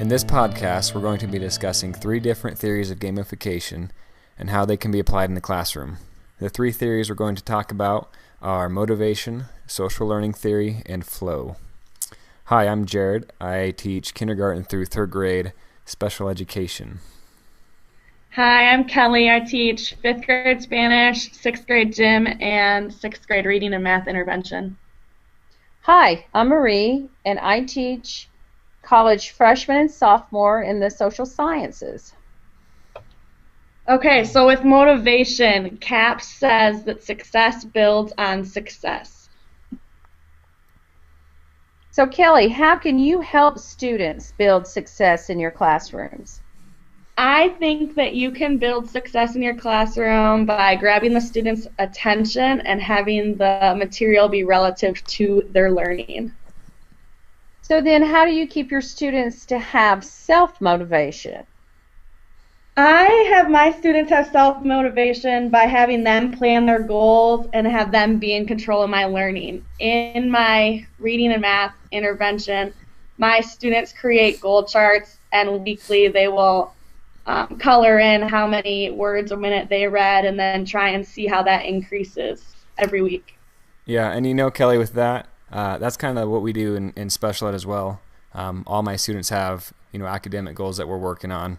In this podcast, we're going to be discussing 3 different theories of gamification and how they can be applied in the classroom. The 3 theories we're going to talk about are motivation, social learning theory, and flow. Hi, I'm Jared. I teach kindergarten through 3rd grade special education. Hi, I'm Kelly. I teach 5th grade Spanish, 6th grade gym, and 6th grade reading and math intervention. Hi, I'm Marie, and I teach college freshman and sophomore in the social sciences. Okay, so with motivation, CAP says that success builds on success. So Kelly, how can you help students build success in your classrooms? I think that you can build success in your classroom by grabbing the students' attention and having the material be relative to their learning. So then how do you keep your students to have self-motivation? I have my students have self-motivation by having them plan their goals and have them be in control of my learning. In my reading and math intervention, my students create goal charts, and weekly they will color in how many words a minute they read and then try and see how that increases every week. Yeah, and you know, Kelly, with that, that's kind of what we do in special ed as well. All my students have, academic goals that we're working on.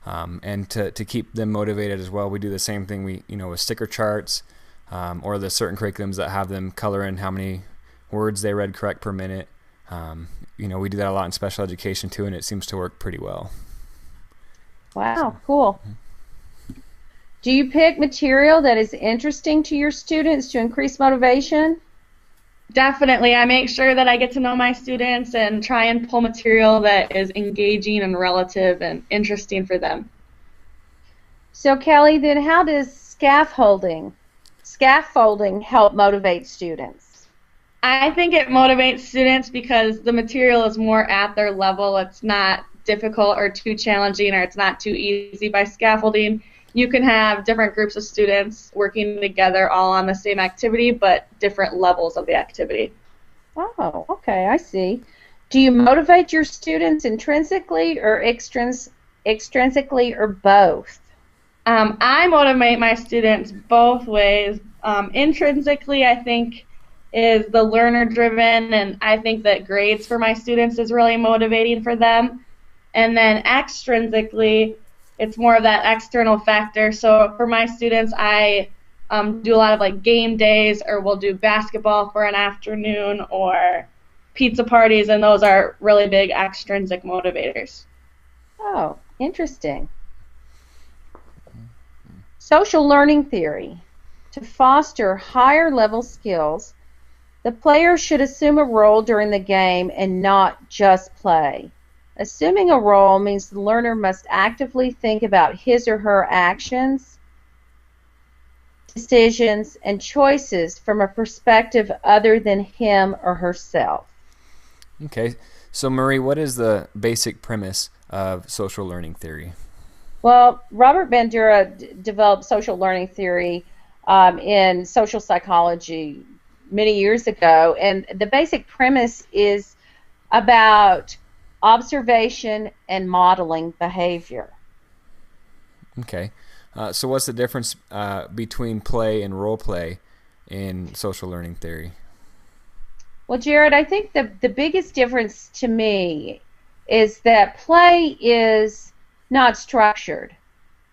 And to keep them motivated as well, we do the same thing with sticker charts or the certain curriculums that have them color in how many words they read correct per minute. We do that a lot in special education too, and it seems to work pretty well. Wow, cool. Do you pick material that is interesting to your students to increase motivation? Definitely. I make sure that I get to know my students and try and pull material that is engaging and relative and interesting for them. So Kelly, then how does scaffolding help motivate students? I think it motivates students because the material is more at their level. It's not difficult or too challenging, or it's not too easy. By scaffolding, you can have different groups of students working together all on the same activity, but different levels of the activity. Oh, okay, I see. Do you motivate your students intrinsically or extrinsically or both? I motivate my students both ways. Intrinsically, I think, is the learner-driven, and I think that grades for my students is really motivating for them. And then extrinsically, it's more of that external factor. So for my students, I do a lot of game days, or we'll do basketball for an afternoon, or pizza parties, and those are really big extrinsic motivators. Oh, interesting. Social learning theory. To foster higher level skills, the player should assume a role during the game and not just play. Assuming a role means the learner must actively think about his or her actions, decisions, and choices from a perspective other than him or herself. Okay, so Marie, what is the basic premise of social learning theory? Well, Robert Bandura developed social learning theory in social psychology many years ago, and the basic premise is about observation and modeling behavior. Okay. So what's the difference between play and role play in social learning theory? Well, Jared, I think the biggest difference to me is that play is not structured.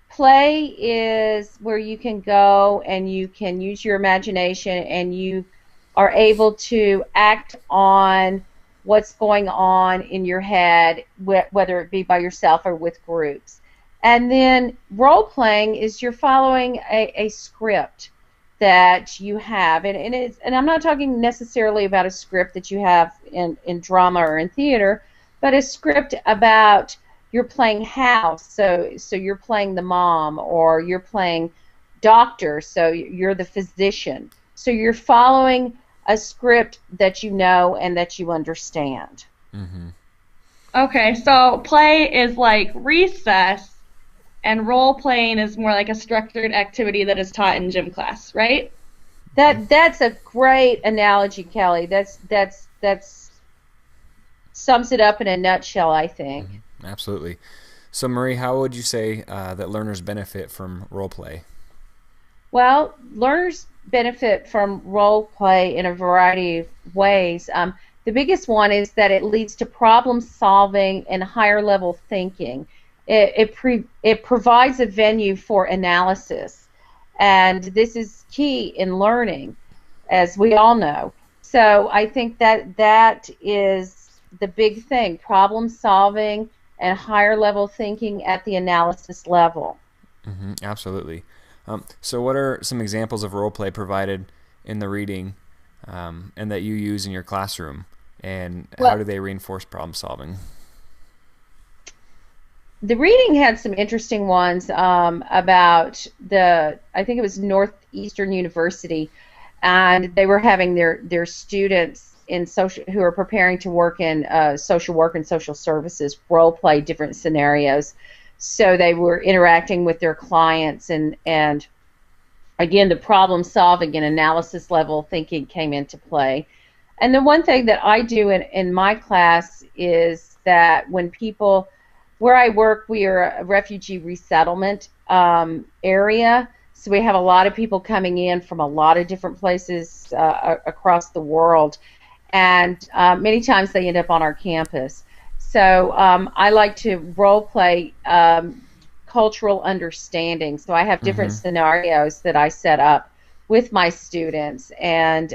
Play is where you can go and you can use your imagination and you are able to act on what's going on in your head, whether it be by yourself or with groups. And then role-playing is you're following a script that you have. And I'm not talking necessarily about a script that you have in drama or in theater, but a script about you're playing house, so you're playing the mom, or you're playing doctor, so you're the physician. So you're following a script that you know and that you understand. Mm-hmm. Okay, so play is like recess, and role-playing is more like a structured activity that is taught in gym class, right? That's a great analogy, Kelly. That's sums it up in a nutshell, I think. Absolutely. So, Marie, how would you say that learners benefit from role play? Well, learners benefit from role play in a variety of ways. The biggest one is that it leads to problem solving and higher level thinking. It provides a venue for analysis, and this is key in learning, as we all know. So I think that that is the big thing: problem solving and higher level thinking at the analysis level. Absolutely. So, what are some examples of role play provided in the reading and that you use in your classroom? And how Well, do they reinforce problem solving? the reading had some interesting ones about I think it was Northeastern University, and they were having their students in social who are preparing to work in social work and social services role play different scenarios. So they were interacting with their clients, and again, the problem solving and analysis level thinking came into play. And the one thing that I do in my class is that when people, where I work, we are a refugee resettlement area, so we have a lot of people coming in from a lot of different places across the world, and many times they end up on our campus. So I like to role play cultural understanding. So I have different Mm-hmm. scenarios that I set up with my students, and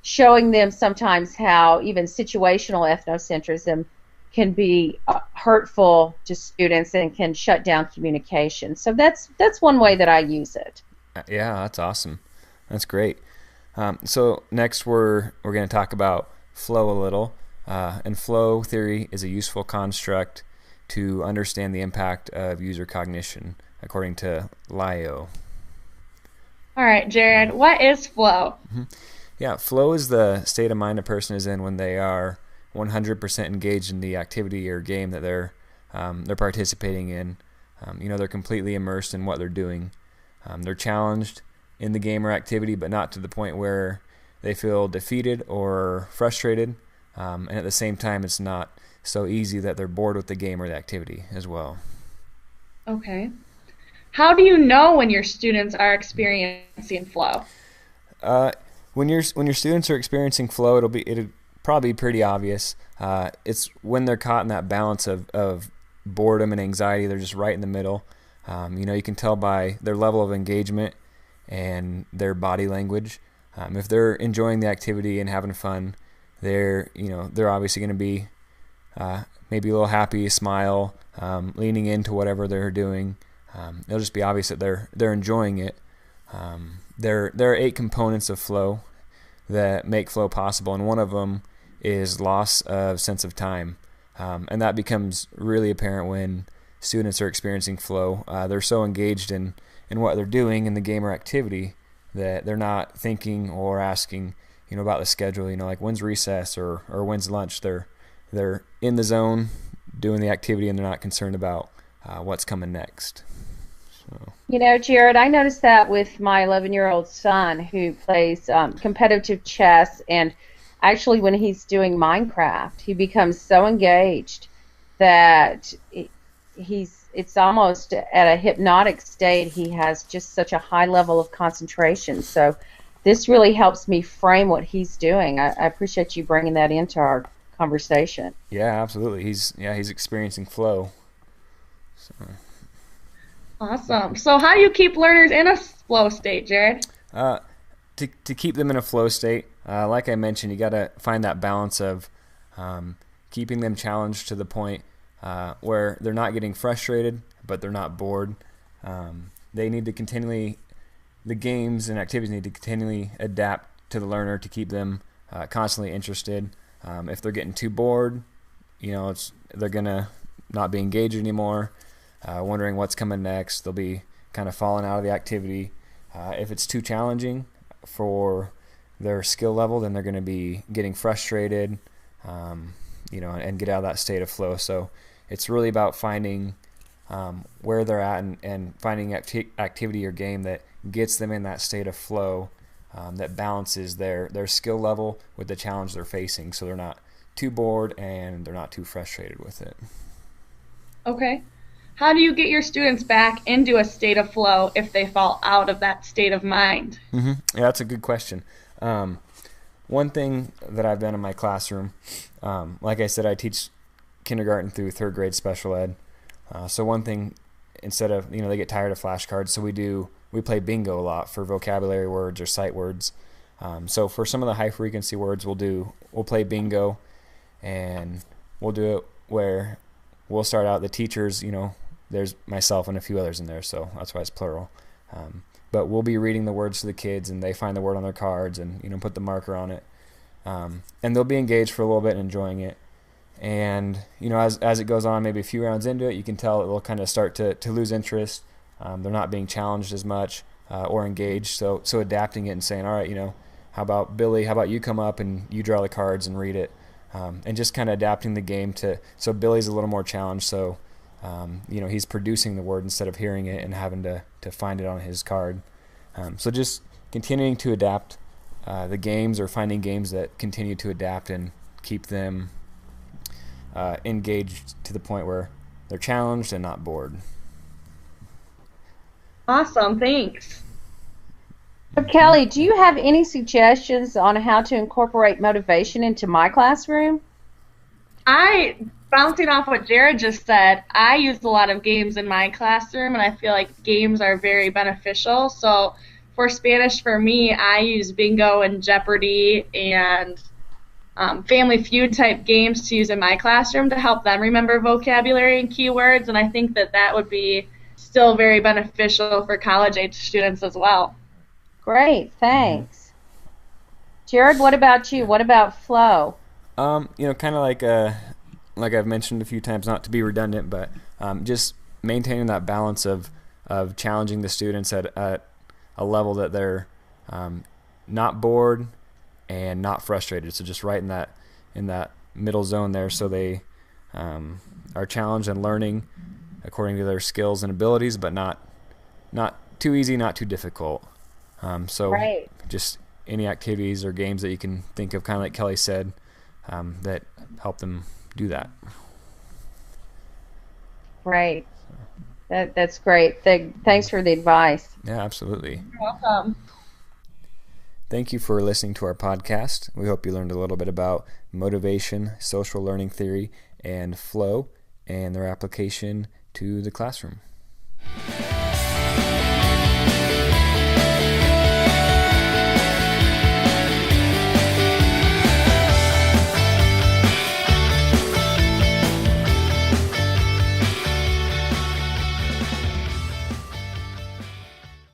showing them sometimes how even situational ethnocentrism can be hurtful to students and can shut down communication. So that's one way that I use it. Yeah, that's awesome. That's great. So next we're going to talk about flow a little. And flow theory is a useful construct to understand the impact of user cognition, according to Lyo. All right, Jared, what is flow? Yeah, flow is the state of mind a person is in when they are 100% engaged in the activity or game that they're participating in. They're completely immersed in what they're doing. They're challenged in the game or activity, but not to the point where they feel defeated or frustrated. And at the same time, it's not so easy that they're bored with the game or the activity as well. Okay. How do you know when your students are experiencing flow? Uh, when your students are experiencing flow, it'll probably be pretty obvious. It's when they're caught in that balance of boredom and anxiety. They're just right in the middle. You can tell by their level of engagement and their body language. If they're enjoying the activity and having fun, they're obviously going to be maybe a little happy, smile, leaning into whatever they're doing. It'll just be obvious that they're enjoying it. There are 8 components of flow that make flow possible, and one of them is loss of sense of time, and that becomes really apparent when students are experiencing flow. They're so engaged in what they're doing in the game or activity that they're not thinking or asking about the schedule, like when's recess or when's lunch. They're in the zone doing the activity, and they're not concerned about what's coming next. So. Jared, I noticed that with my 11-year-old son who plays competitive chess, and actually when he's doing Minecraft, he becomes so engaged that it's almost at a hypnotic state. He has just such a high level of concentration. So this really helps me frame what he's doing. I appreciate you bringing that into our conversation. Yeah, absolutely. He's experiencing flow. So. Awesome. So how do you keep learners in a flow state, Jared? To keep them in a flow state, like I mentioned, you got to find that balance of keeping them challenged to the point where they're not getting frustrated, but they're not bored. They need to the games and activities need to continually adapt to the learner to keep them constantly interested. If they're getting too bored, they're gonna not be engaged anymore. Wondering what's coming next. They'll be kind of falling out of the activity. If it's too challenging for their skill level, then they're going to be getting frustrated, and get out of that state of flow. So it's really about finding where they're at and finding activity or game that gets them in that state of flow, that balances their skill level with the challenge they're facing, so they're not too bored and they're not too frustrated with it. Okay. How do you get your students back into a state of flow if they fall out of that state of mind? Yeah, that's a good question. One thing that I've done in my classroom, like I said, I teach kindergarten through third grade special ed. So one thing, instead of, they get tired of flashcards, so we play bingo a lot for vocabulary words or sight words. So for some of the high frequency words, we'll play bingo, and we'll do it where we'll start out, the teachers, there's myself and a few others in there, so that's why it's plural. But we'll be reading the words to the kids, and they find the word on their cards and put the marker on it. And they'll be engaged for a little bit and enjoying it. And as it goes on, maybe a few rounds into it, you can tell they'll kind of start to lose interest. They're not being challenged as much or engaged. So adapting it and saying, all right, how about Billy? How about you come up and you draw the cards and read it, and just kind of adapting the game so Billy's a little more challenged. So he's producing the word instead of hearing it and having to find it on his card. So just continuing to adapt the games, or finding games that continue to adapt and keep them engaged to the point where they're challenged and not bored. Awesome, thanks. So Kelly, do you have any suggestions on how to incorporate motivation into my classroom? Bouncing off what Jared just said, I use a lot of games in my classroom, and I feel like games are very beneficial. So for Spanish, for me, I use Bingo and Jeopardy and Family Feud type games to use in my classroom to help them remember vocabulary and keywords, and I think that would be still very beneficial for college-age students as well. Great, thanks. Jared, what about you? What about flow? Kind of like I've mentioned a few times, not to be redundant, but just maintaining that balance of challenging the students at a level that they're not bored and not frustrated. So just right in that middle zone there, so they are challenged and learning according to their skills and abilities, but not too easy, not too difficult. Right. Just any activities or games that you can think of, kind of like Kelly said, that help them do that. Right. That's great. Thanks for the advice. Yeah, absolutely. You're welcome. Thank you for listening to our podcast. We hope you learned a little bit about motivation, social learning theory, and flow, and their application to the classroom.